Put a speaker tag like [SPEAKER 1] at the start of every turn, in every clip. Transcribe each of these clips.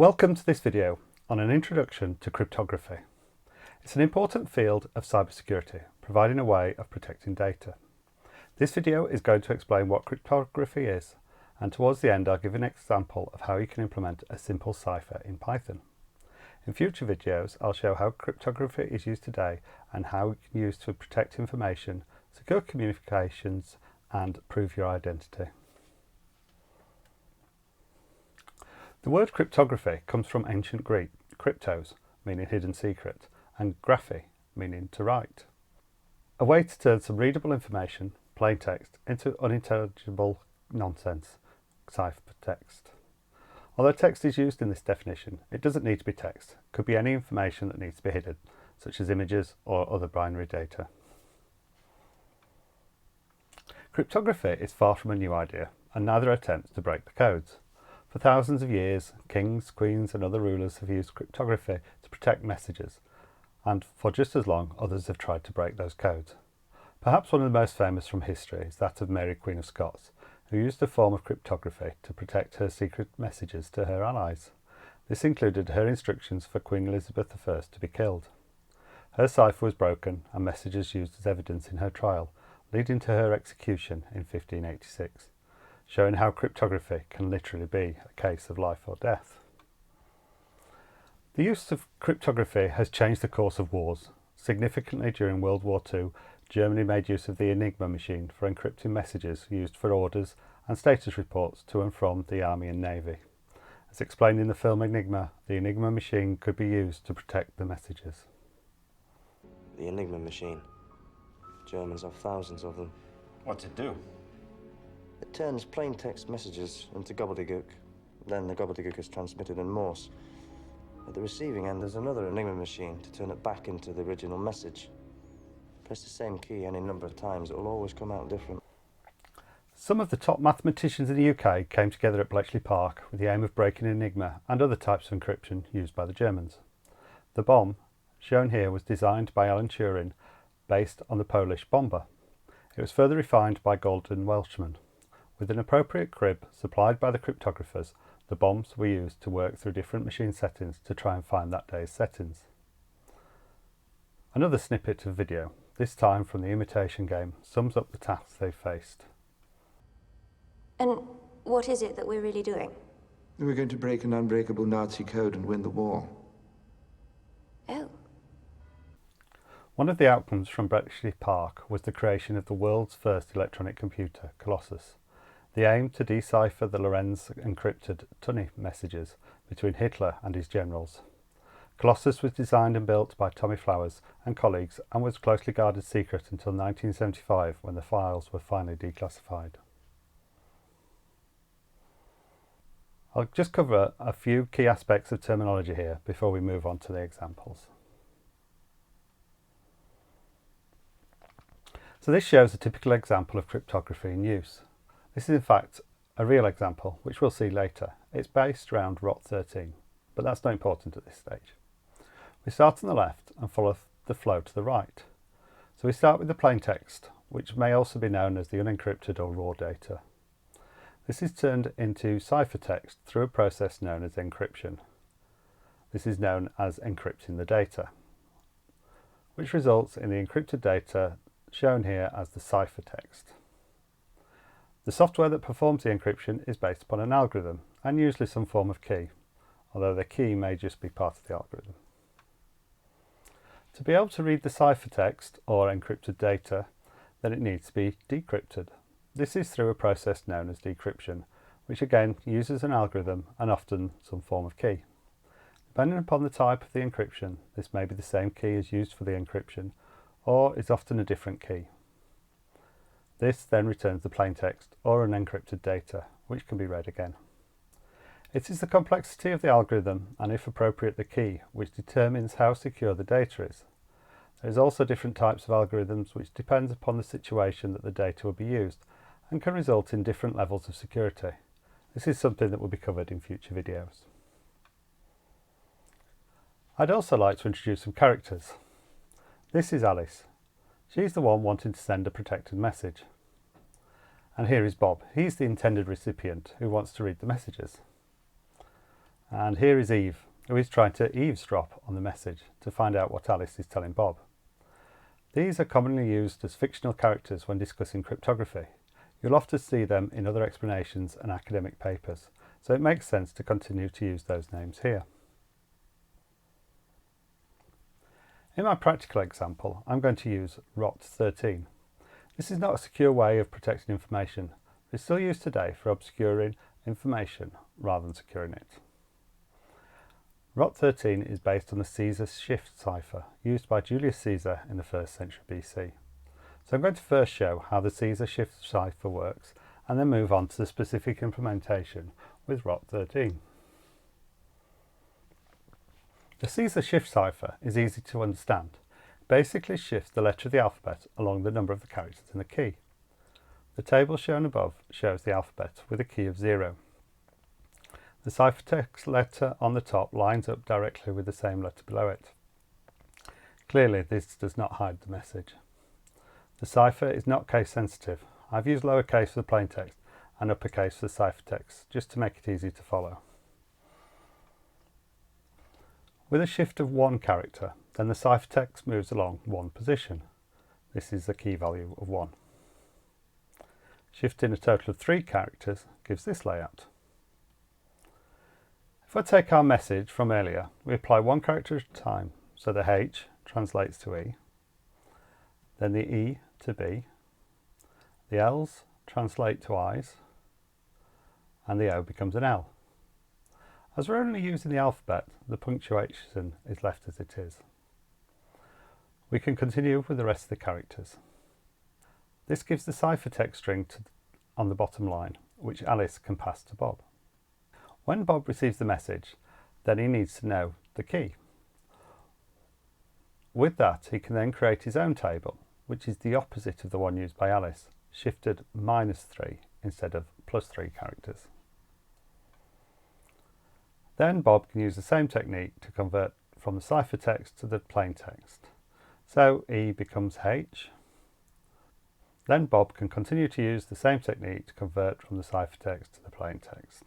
[SPEAKER 1] Welcome to this video on an introduction to cryptography. It's an important field of cybersecurity, providing a way of protecting data. This video is going to explain what cryptography is, and towards the end I'll give an example of how you can implement a simple cipher in Python. In future videos I'll show how cryptography is used today and how it can be used to protect information, secure communications and prove your identity. The word cryptography comes from ancient Greek, cryptos, meaning hidden secret, and graphy, meaning to write. A way to turn some readable information, plain text, into unintelligible nonsense, ciphertext. Although text is used in this definition, it doesn't need to be text. It could be any information that needs to be hidden, such as images or other binary data. Cryptography is far from a new idea, and neither attempts to break the codes. For thousands of years, kings, queens and other rulers have used cryptography to protect messages, and for just as long others have tried to break those codes. Perhaps one of the most famous from history is that of Mary, Queen of Scots, who used a form of cryptography to protect her secret messages to her allies. This included her instructions for Queen Elizabeth I to be killed. Her cipher was broken and messages used as evidence in her trial, leading to her execution in 1586. Showing how cryptography can literally be a case of life or death. The use of cryptography has changed the course of wars. Significantly during World War II, Germany made use of the Enigma machine for encrypting messages used for orders and status reports to and from the Army and Navy. As explained in the film Enigma, the Enigma machine could be used to protect the messages.
[SPEAKER 2] The Enigma machine. Germans have thousands of them.
[SPEAKER 3] What's it do?
[SPEAKER 2] It turns plain text messages into gobbledygook. Then the gobbledygook is transmitted in Morse. At the receiving end, there's another Enigma machine to turn it back into the original message. Press the same key any number of times, it will always come out different.
[SPEAKER 1] Some of the top mathematicians in the UK came together at Bletchley Park with the aim of breaking Enigma and other types of encryption used by the Germans. The bomb, shown here, was designed by Alan Turing based on the Polish bomber. It was further refined by Gordon Welshman. With an appropriate crib supplied by the cryptographers, the bombs were used to work through different machine settings to try and find that day's settings. Another snippet of video, this time from the imitation game, sums up the tasks they faced.
[SPEAKER 4] And what is it that we're really doing?
[SPEAKER 5] We're going to break an unbreakable Nazi code and win the war.
[SPEAKER 4] Oh.
[SPEAKER 1] One of the outcomes from Bletchley Park was the creation of the world's first electronic computer, Colossus. The aim to decipher the Lorenz encrypted tunny messages between Hitler and his generals. Colossus was designed and built by Tommy Flowers and colleagues and was closely guarded secret until 1975 when the files were finally declassified. I'll just cover a few key aspects of terminology here before we move on to the examples. So this shows a typical example of cryptography in use. This is in fact a real example, which we'll see later. It's based around ROT13, but that's not important at this stage. We start on the left and follow the flow to the right. So we start with the plain text, which may also be known as the unencrypted or raw data. This is turned into ciphertext through a process known as encryption. This is known as encrypting the data, which results in the encrypted data shown here as the ciphertext. The software that performs the encryption is based upon an algorithm and usually some form of key, although the key may just be part of the algorithm. To be able to read the ciphertext or encrypted data, then it needs to be decrypted. This is through a process known as decryption, which again uses an algorithm and often some form of key. Depending upon the type of the encryption, this may be the same key as used for the encryption, or is often a different key. This then returns the plain text or unencrypted data, which can be read again. It is the complexity of the algorithm and, if appropriate, the key, which determines how secure the data is. There is also different types of algorithms which depends upon the situation that the data will be used and can result in different levels of security. This is something that will be covered in future videos. I'd also like to introduce some characters. This is Alice. She's the one wanting to send a protected message. And here is Bob. He's the intended recipient who wants to read the messages. And here is Eve, who is trying to eavesdrop on the message to find out what Alice is telling Bob. These are commonly used as fictional characters when discussing cryptography. You'll often see them in other explanations and academic papers, so it makes sense to continue to use those names here. In my practical example, I'm going to use ROT13. This is not a secure way of protecting information, but it's still used today for obscuring information rather than securing it. ROT13 is based on the Caesar Shift Cipher used by Julius Caesar in the 1st century BC. So I'm going to first show how the Caesar Shift Cipher works and then move on to the specific implementation with ROT13. The Caesar Shift Cipher is easy to understand. It basically shifts the letter of the alphabet along the number of the characters in the key. The table shown above shows the alphabet with a key of 0. The ciphertext letter on the top lines up directly with the same letter below it. Clearly, this does not hide the message. The cipher is not case sensitive. I've used lowercase for the plaintext and uppercase for the ciphertext just to make it easy to follow. With a shift of 1 character, then the ciphertext moves along 1 position. This is the key value of 1. Shifting a total of 3 characters gives this layout. If I take our message from earlier, we apply 1 character at a time, so the H translates to E, then the E to B, the L's translate to I's, and the O becomes an L. As we're only using the alphabet, the punctuation is left as it is. We can continue with the rest of the characters. This gives the ciphertext string on the bottom line, which Alice can pass to Bob. When Bob receives the message, then he needs to know the key. With that, he can then create his own table, which is the opposite of the one used by Alice, shifted -3 instead of +3 characters. Then Bob can use the same technique to convert from the ciphertext to the plain text. So E becomes H. Then Bob can continue to use the same technique to convert from the ciphertext to the plain text,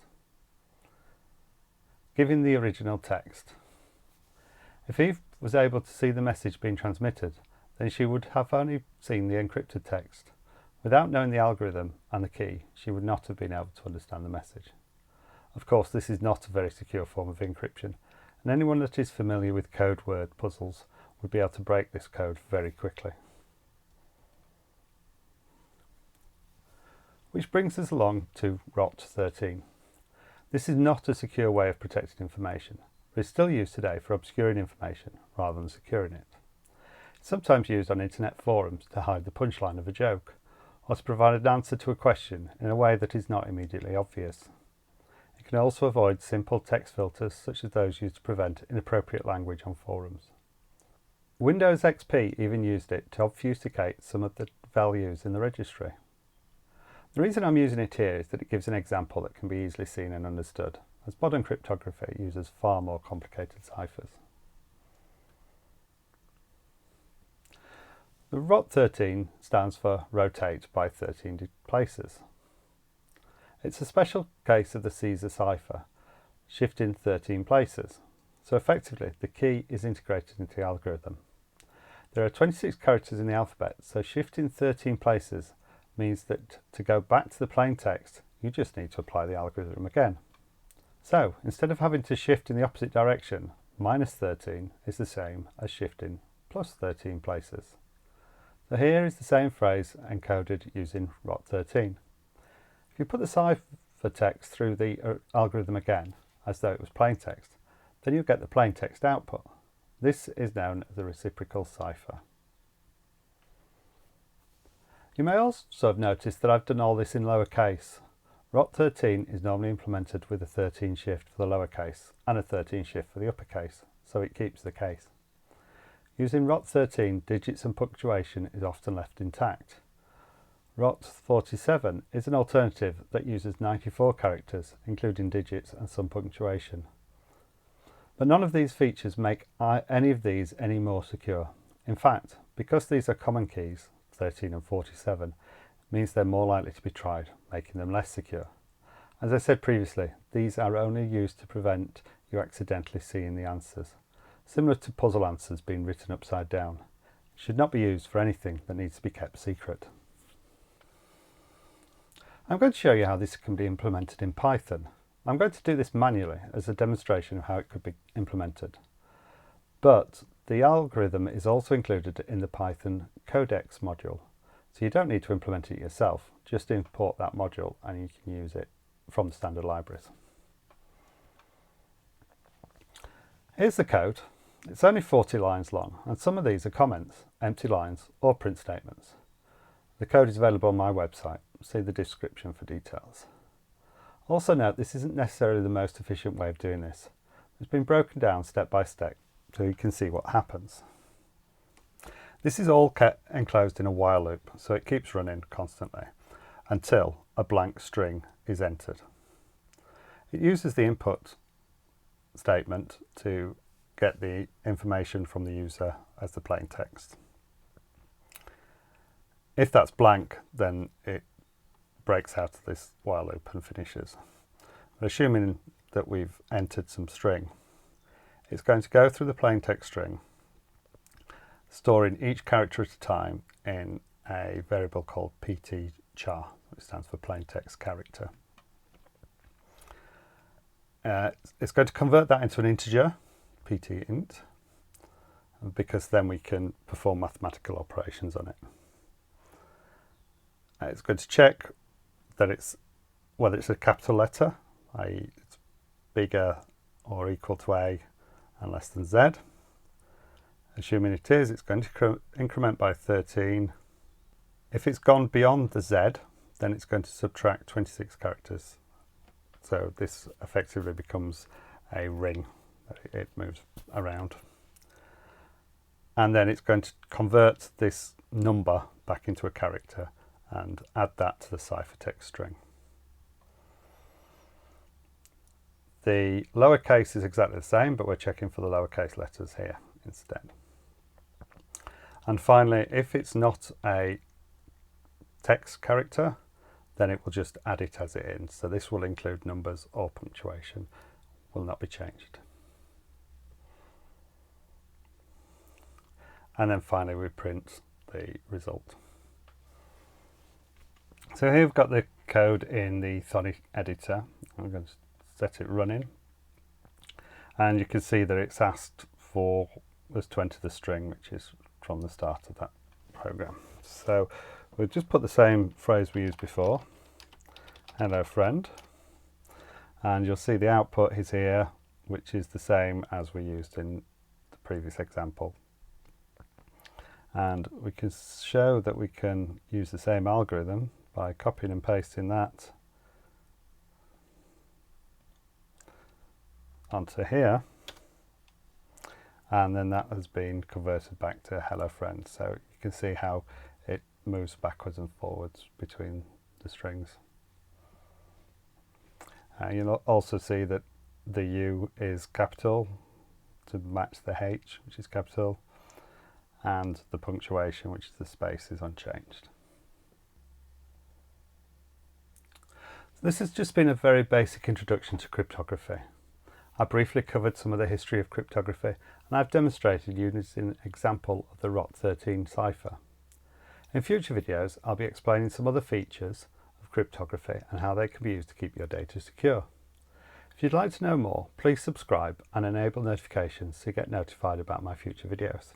[SPEAKER 1] giving the original text. If Eve was able to see the message being transmitted, then she would have only seen the encrypted text. Without knowing the algorithm and the key, she would not have been able to understand the message. Of course, this is not a very secure form of encryption, and anyone that is familiar with code word puzzles would be able to break this code very quickly. Which brings us along to ROT13. This is not a secure way of protecting information, but is still used today for obscuring information rather than securing it. It's sometimes used on internet forums to hide the punchline of a joke, or to provide an answer to a question in a way that is not immediately obvious. It can also avoid simple text filters such as those used to prevent inappropriate language on forums. Windows XP even used it to obfuscate some of the values in the registry. The reason I'm using it here is that it gives an example that can be easily seen and understood, as modern cryptography uses far more complicated ciphers. The ROT13 stands for rotate by 13 places. It's a special case of the Caesar cipher, shifting 13 places. So effectively, the key is integrated into the algorithm. There are 26 characters in the alphabet, so shifting 13 places means that to go back to the plain text, you just need to apply the algorithm again. So instead of having to shift in the opposite direction, -13 is the same as shifting +13 places. So here is the same phrase encoded using ROT13. If you put the ciphertext through the algorithm again, as though it was plain text, then you'll get the plain text output. This is known as a reciprocal cipher. You may also have noticed that I've done all this in lowercase. ROT13 is normally implemented with a 13 shift for the lowercase and a 13 shift for the uppercase, so it keeps the case. Using ROT13, digits and punctuation is often left intact. ROT47 is an alternative that uses 94 characters, including digits and some punctuation. But none of these features make any of these any more secure. In fact, because these are common keys, 13 and 47, means they're more likely to be tried, making them less secure. As I said previously, these are only used to prevent you accidentally see in the answers, similar to puzzle answers being written upside down. It should not be used for anything that needs to be kept secret. I'm going to show you how this can be implemented in Python. I'm going to do this manually as a demonstration of how it could be implemented. But the algorithm is also included in the Python codecs module, so you don't need to implement it yourself, just import that module and you can use it from the standard libraries. Here's the code. It's only 40 lines long, and some of these are comments, empty lines or print statements. The code is available on my website. See the description for details. Also note, this isn't necessarily the most efficient way of doing this. It's been broken down step by step so you can see what happens. This is all enclosed in a while loop, so it keeps running constantly until a blank string is entered. It uses the input statement to get the information from the user as the plain text. If that's blank, then it breaks out of this while loop and finishes. But assuming that we've entered some string, it's going to go through the plain text string, storing each character at a time in a variable called pt_char, which stands for plain text character. It's going to convert that into an integer, pt_int, because then we can perform mathematical operations on it. It's going to check that whether it's a capital letter, i.e. it's bigger or equal to A and less than Z. Assuming it is, it's going to increment by 13. If it's gone beyond the Z, then it's going to subtract 26 characters. So this effectively becomes a ring that it moves around. And then it's going to convert this number back into a character and add that to the ciphertext string. The lowercase is exactly the same, but we're checking for the lowercase letters here instead. And finally, if it's not a text character, then it will just add it as it is. So this will include numbers or punctuation, will not be changed. And then finally we print the result. So here we've got the code in the Thonic editor. I'm going to set it running. And you can see that it's asked for us to enter the string, which is from the start of that program. So we'll just put the same phrase we used before, hello friend. And you'll see the output is here, which is the same as we used in the previous example. And we can show that we can use the same algorithm by copying and pasting that onto here, and then that has been converted back to hello friend. So you can see how it moves backwards and forwards between the strings. You'll also see that the U is capital to match the H, which is capital, and the punctuation, which is the space, is unchanged. This has just been a very basic introduction to cryptography. I briefly covered some of the history of cryptography, and I've demonstrated using an example of the ROT13 cipher. In future videos, I'll be explaining some other features of cryptography and how they can be used to keep your data secure. If you'd like to know more, please subscribe and enable notifications to get notified about my future videos.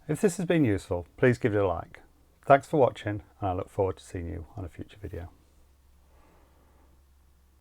[SPEAKER 1] If this has been useful, please give it a like. Thanks for watching, and I look forward to seeing you on a future video.